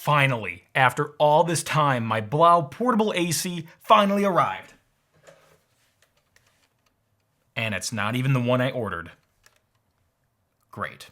Finally, after all this time, my Blaux Portable AC finally arrived. And it's not even the one I ordered. Great.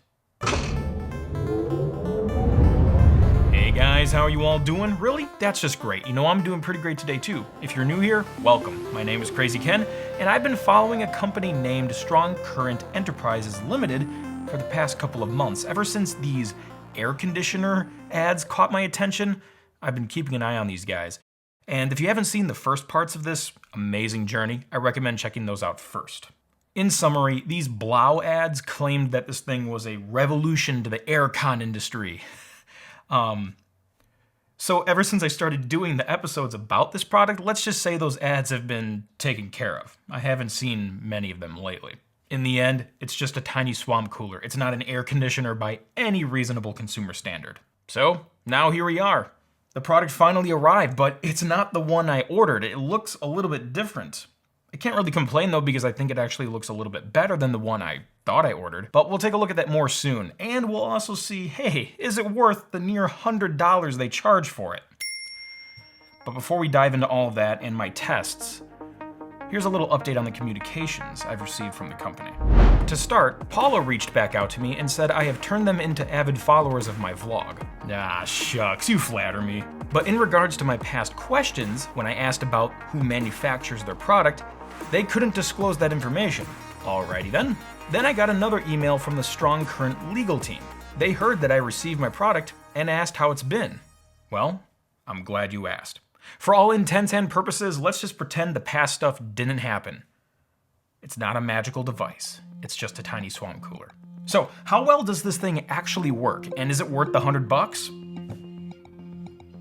Hey guys, how are you all doing? Really? That's just great. You know, I'm doing pretty great today too. If you're new here, welcome. My name is Krazy Ken, and I've been following a company named Strong Current Enterprises Limited for the past couple of months. Ever since these air conditioner ads caught my attention, I've been keeping an eye on these guys. And if you haven't seen the first parts of this amazing journey, I recommend checking those out first. In summary, these Blaux ads claimed that this thing was a revolution to the aircon industry. So ever since I started doing the episodes about this product, let's just say those ads have been taken care of. I haven't seen many of them lately. In the end, it's just a tiny swamp cooler. It's not an air conditioner by any reasonable consumer standard. So, now here we are. The product finally arrived, but it's not the one I ordered. It looks a little bit different. I can't really complain though, because I think it actually looks a little bit better than the one I thought I ordered. But we'll take a look at that more soon. And we'll also see, hey, is it worth the near $100 they charge for it? But before we dive into all of that and my tests, here's a little update on the communications I've received from the company. To start, Paula reached back out to me and said I have turned them into avid followers of my vlog. Ah, shucks, you flatter me. But in regards to my past questions, when I asked about who manufactures their product, they couldn't disclose that information. Alrighty then. Then I got another email from the Strong Current legal team. They heard that I received my product and asked how it's been. Well, I'm glad you asked. For all intents and purposes, let's just pretend the past stuff didn't happen. It's not a magical device. It's just a tiny swamp cooler. So, how well does this thing actually work, and is it worth the $100?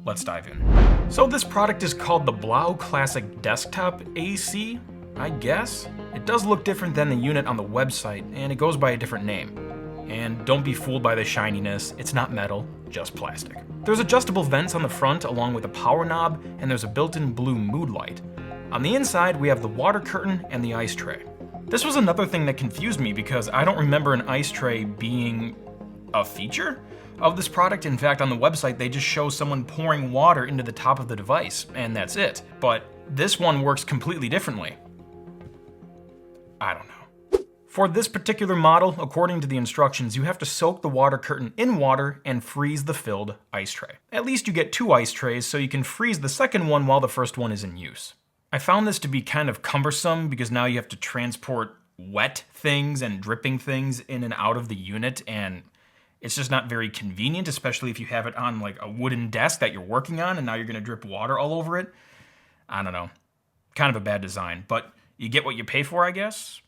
Let's dive in. So this product is called the Blaux Classic Desktop AC, I guess. It does look different than the unit on the website, and it goes by a different name. And don't be fooled by the shininess, it's not metal, just plastic. There's adjustable vents on the front along with a power knob, and there's a built-in blue mood light. On the inside, we have the water curtain and the ice tray. This was another thing that confused me because I don't remember an ice tray being a feature of this product. In fact, on the website, they just show someone pouring water into the top of the device, and that's it. But this one works completely differently. I don't know. For this particular model, according to the instructions, you have to soak the water curtain in water and freeze the filled ice tray. At least you get 2 ice trays, so you can freeze the second one while the first one is in use. I found this to be kind of cumbersome because now you have to transport wet things and dripping things in and out of the unit, and it's just not very convenient, especially if you have it on like a wooden desk that you're working on and now you're gonna drip water all over it. I don't know. Kind of a bad design, but you get what you pay for, I guess?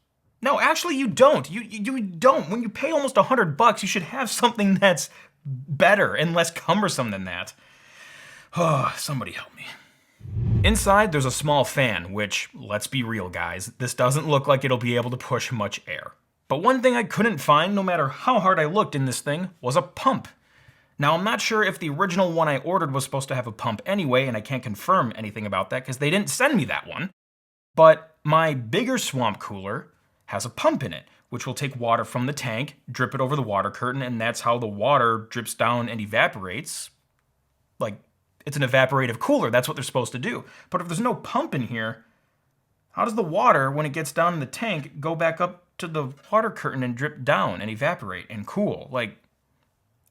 No, actually you don't. You don't. When you pay almost $100, you should have something that's better and less cumbersome than that. Oh, somebody help me. Inside, there's a small fan, which, let's be real guys, this doesn't look like it'll be able to push much air. But one thing I couldn't find, no matter how hard I looked in this thing, was a pump. Now, I'm not sure if the original one I ordered was supposed to have a pump anyway, and I can't confirm anything about that because they didn't send me that one. But my bigger swamp cooler has a pump in it, which will take water from the tank, drip it over the water curtain, and that's how the water drips down and evaporates. Like, it's an evaporative cooler, that's what they're supposed to do. But if there's no pump in here, how does the water, when it gets down in the tank, go back up to the water curtain and drip down and evaporate and cool? Like,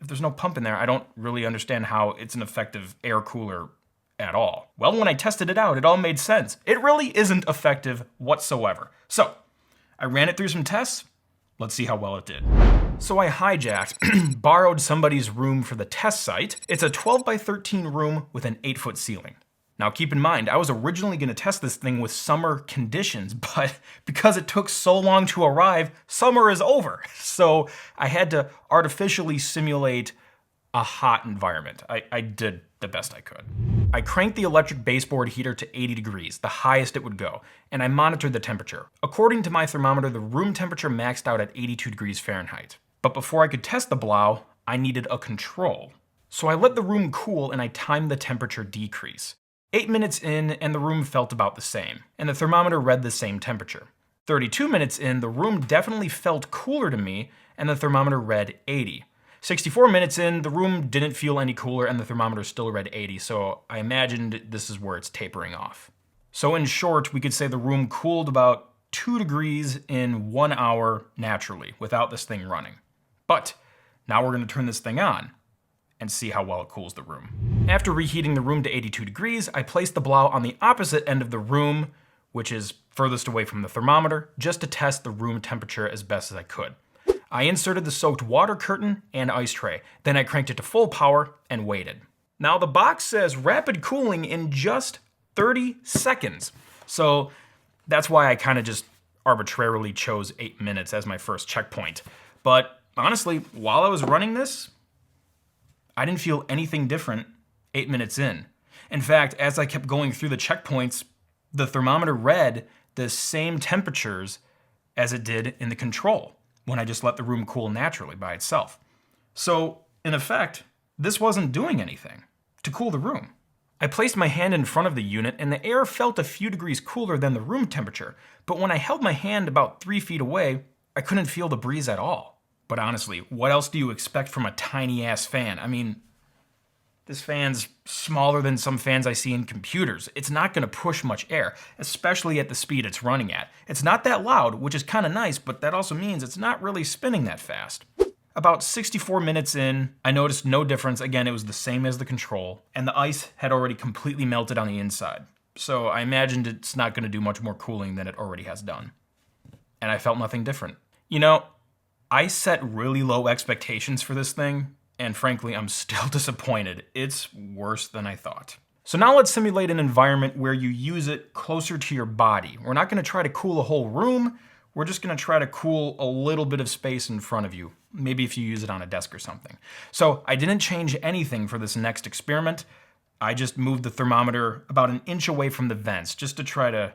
if there's no pump in there, I don't really understand how it's an effective air cooler at all. Well, when I tested it out, it all made sense. It really isn't effective whatsoever. So, I ran it through some tests. Let's see how well it did. So I hijacked, borrowed somebody's room for the test site. It's a 12 by 13 room with an 8-foot ceiling. Now keep in mind, I was originally gonna test this thing with summer conditions, but because it took so long to arrive, summer is over. So I had to artificially simulate a hot environment. I did the best I could. I cranked the electric baseboard heater to 80 degrees, the highest it would go, and I monitored the temperature. According to my thermometer, the room temperature maxed out at 82 degrees Fahrenheit. But before I could test the Blaux, I needed a control. So I let the room cool and I timed the temperature decrease. 8 minutes in and the room felt about the same, and the thermometer read the same temperature. 32 minutes in, the room definitely felt cooler to me and the thermometer read 80. 64 minutes in, the room didn't feel any cooler and the thermometer still read 80, so I imagined this is where it's tapering off. So in short, we could say the room cooled about 2 degrees in 1 hour naturally without this thing running. But now we're going to turn this thing on and see how well it cools the room. After reheating the room to 82 degrees, I placed the Blaux on the opposite end of the room, which is furthest away from the thermometer, just to test the room temperature as best as I could. I inserted the soaked water curtain and ice tray, then I cranked it to full power and waited. Now the box says rapid cooling in just 30 seconds. So that's why I kind of just arbitrarily chose 8 minutes as my first checkpoint. But honestly, while I was running this, I didn't feel anything different 8 minutes in. In fact, as I kept going through the checkpoints, the thermometer read the same temperatures as it did in the control when I just let the room cool naturally by itself. So, in effect, this wasn't doing anything to cool the room. I placed my hand in front of the unit and the air felt a few degrees cooler than the room temperature, but when I held my hand about 3 feet away, I couldn't feel the breeze at all. But honestly, what else do you expect from a tiny ass fan? I mean, this fan's smaller than some fans I see in computers. It's not going to push much air, especially at the speed it's running at. It's not that loud, which is kind of nice, but that also means it's not really spinning that fast. About 64 minutes in, I noticed no difference. Again, it was the same as the control, and the ice had already completely melted on the inside. So I imagined it's not going to do much more cooling than it already has done. And I felt nothing different. You know, I set really low expectations for this thing, and frankly, I'm still disappointed. It's worse than I thought. So now let's simulate an environment where you use it closer to your body. We're not going to try to cool a whole room. We're just going to try to cool a little bit of space in front of you. Maybe if you use it on a desk or something. So I didn't change anything for this next experiment. I just moved the thermometer about 1 inch away from the vents just to try to,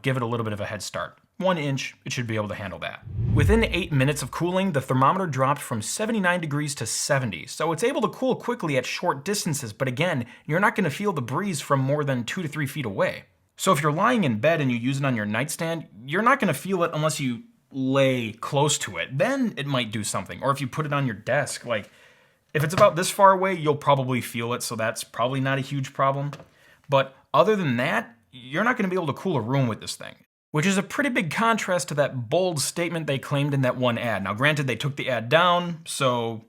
give it a little bit of a head start. 1 inch, it should be able to handle that. Within 8 minutes of cooling, the thermometer dropped from 79 degrees to 70, so it's able to cool quickly at short distances, but again, you're not going to feel the breeze from more than 2 to 3 feet away. So if you're lying in bed and you use it on your nightstand, you're not going to feel it unless you lay close to it. Then it might do something. Or if you put it on your desk, if it's about this far away, you'll probably feel it, so that's probably not a huge problem. But other than that, you're not going to be able to cool a room with this thing, which is a pretty big contrast to that bold statement they claimed in that one ad. Now, granted, they took the ad down, so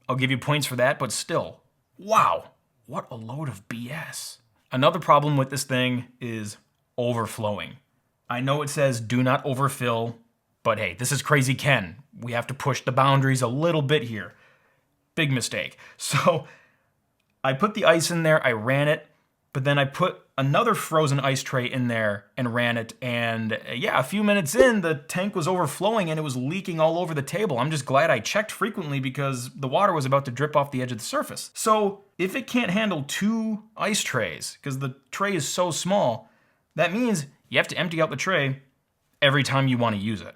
I'll give you points for that, but still, wow, what a load of BS. Another problem with this thing is overflowing. I know it says do not overfill, but hey, this is Krazy Ken. We have to push the boundaries a little bit here. Big mistake. So I put the ice in there, I ran it, but then I put another frozen ice tray in there and ran it, and yeah, a few minutes in, the tank was overflowing and it was leaking all over the table. I'm just glad I checked frequently because the water was about to drip off the edge of the surface. So if it can't handle 2 ice trays, because the tray is so small, that means you have to empty out the tray every time you want to use it.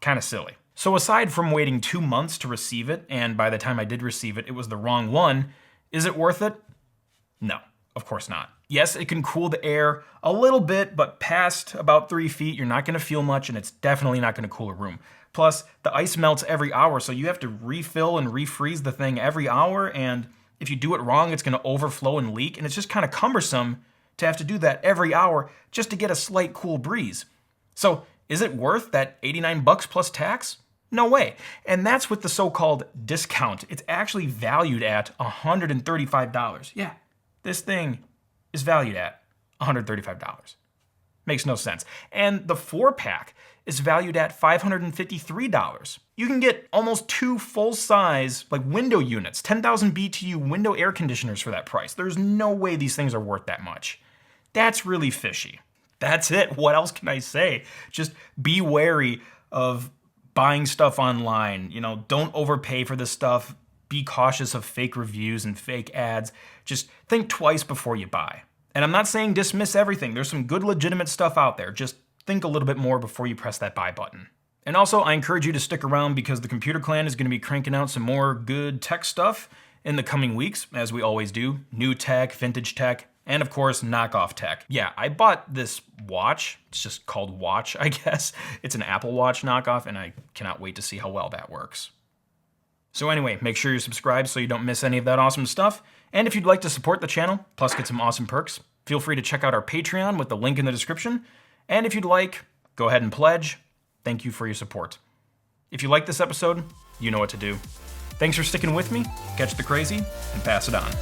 Kind of silly. So aside from waiting 2 months to receive it, and by the time I did receive it, it was the wrong one, is it worth it? No, of course not. Yes, it can cool the air a little bit, but past about 3 feet, you're not going to feel much, and it's definitely not going to cool a room. Plus, the ice melts every hour, so you have to refill and refreeze the thing every hour, and if you do it wrong, it's going to overflow and leak, and it's just kind of cumbersome to have to do that every hour just to get a slight cool breeze. So, is it worth that $89 plus tax? No way. And that's with the so-called discount. It's actually valued at $135. Yeah. This thing is valued at $135. Makes no sense. And the 4-pack is valued at $553. You can get almost 2 full-size window units, 10,000 BTU window air conditioners for that price. There's no way these things are worth that much. That's really fishy. That's it. What else can I say? Just be wary of buying stuff online. Don't overpay for this stuff. Be cautious of fake reviews and fake ads. Just think twice before you buy. And I'm not saying dismiss everything. There's some good legitimate stuff out there. Just think a little bit more before you press that buy button. And also, I encourage you to stick around because the Computer Clan is going to be cranking out some more good tech stuff in the coming weeks, as we always do. New tech, vintage tech, and of course, knockoff tech. Yeah, I bought this watch. It's just called Watch, I guess. It's an Apple Watch knockoff, and I cannot wait to see how well that works. So anyway, make sure you're subscribed so you don't miss any of that awesome stuff. And if you'd like to support the channel, plus get some awesome perks, feel free to check out our Patreon with the link in the description. And if you'd like, go ahead and pledge. Thank you for your support. If you like this episode, you know what to do. Thanks for sticking with me. Catch the crazy and pass it on.